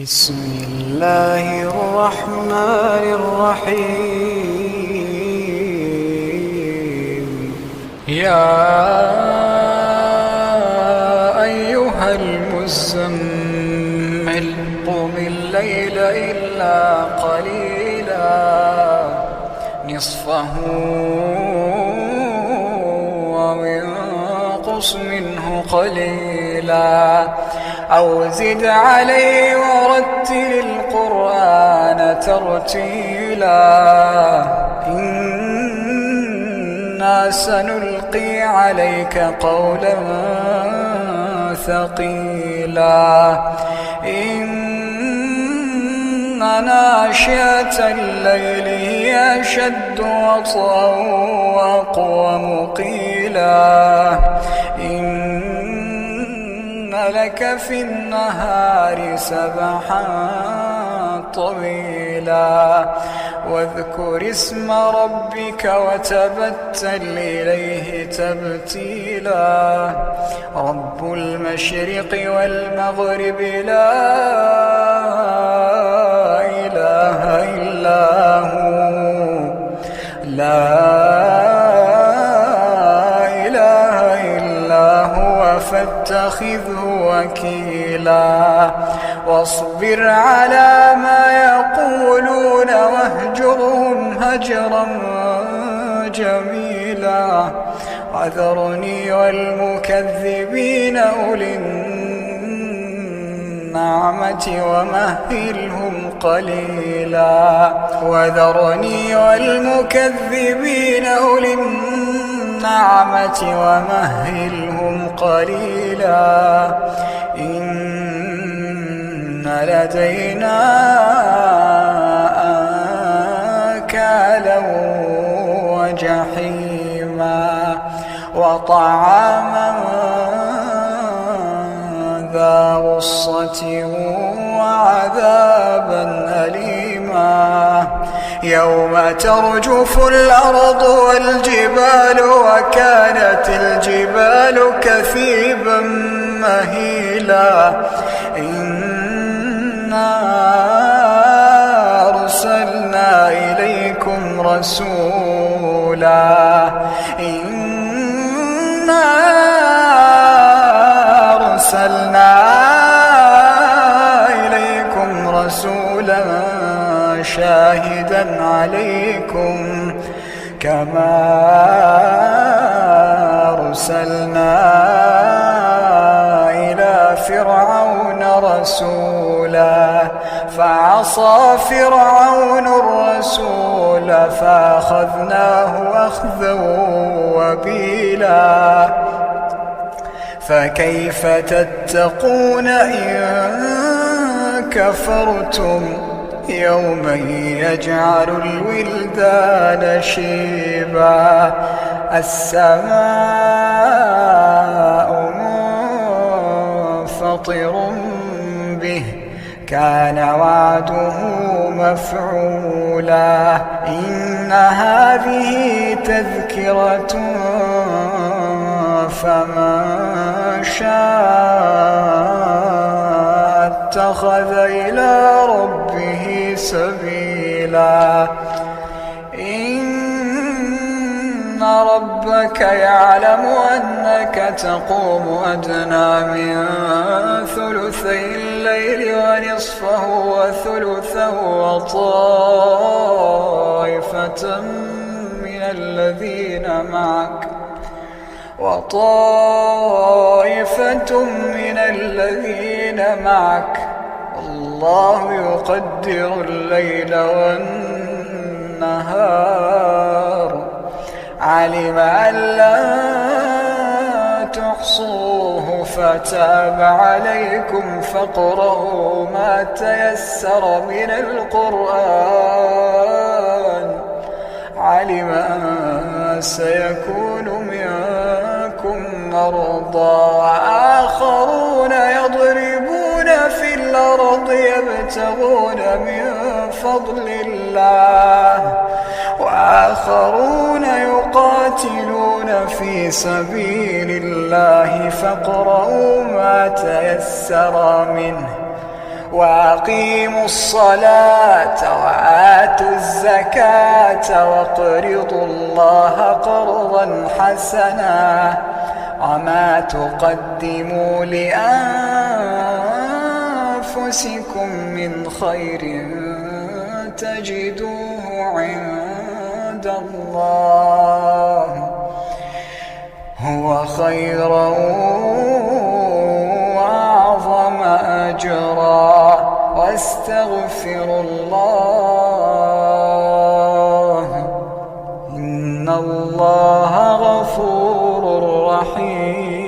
بسم الله الرحمن الرحيم. يا أيها المزمل قم الليل إلا قليلا نصفه أو انقص منه قليلا أو زد عليه ورتل القرآن ترتيلا إنا سنلقي عليك قولا ثقيلا إن ناشئة الليل هي أشد وطئا وأقوم قيلا لك في النهار سبحا طويلا واذكر اسم ربك وتبتل إليه تبتيلا رب المشرق والمغرب لا إله إلا هو فاتخذه وكيلا واصبر على ما يقولون واهجرهم هجرا جميلا وذرني والمكذبين أولي النعمة ومهلهم قليلا وذرني والمكذبين أولي النعمة ومهلهم قليلا إن لدينا أنكالا وجحيما وطعاما ذا غصة وعذابا أليما يوم ترجف الأرض والجبال وكانت الجبال كثيبا مهيلا إنا أرسلنا إليكم رسولا شاهدا عليكم كما أرسلنا إلى فرعون رسولا فعصى فرعون الرسول فأخذناه أخذا وبيلا فكيف تتقون إن كفرتم يوما يجعل الولدان شيبا السماء منفطر به كان وعده مفعولا إن هذه تذكرة فمن شاء اتخذ إلى ربه سبيلا إن ربك يعلم أنك تقوم أدنى من ثلثي الليل ونصفه وثلثه وطائفة من الذين معك الله يقدر الليل والنهار علم أن لا تحصوه فتاب عليكم فاقرؤوا ما تيسر من القرآن علم أن سيكون منكم مرضى وآخرون يضربون في الأرض يبتغون من فضل الله وآخرون يقاتلون في سبيل الله فاقرؤوا ما تيسر منه وأقيموا الصلاة وآتوا الزكاة وَاقْرِضُوا الله قرضا حسنا وما تقدموا لأنفسكم من خير تجدوه عند الله هو خيرا وأعظم أجرا واستغفروا الله إن الله غفور رحيم.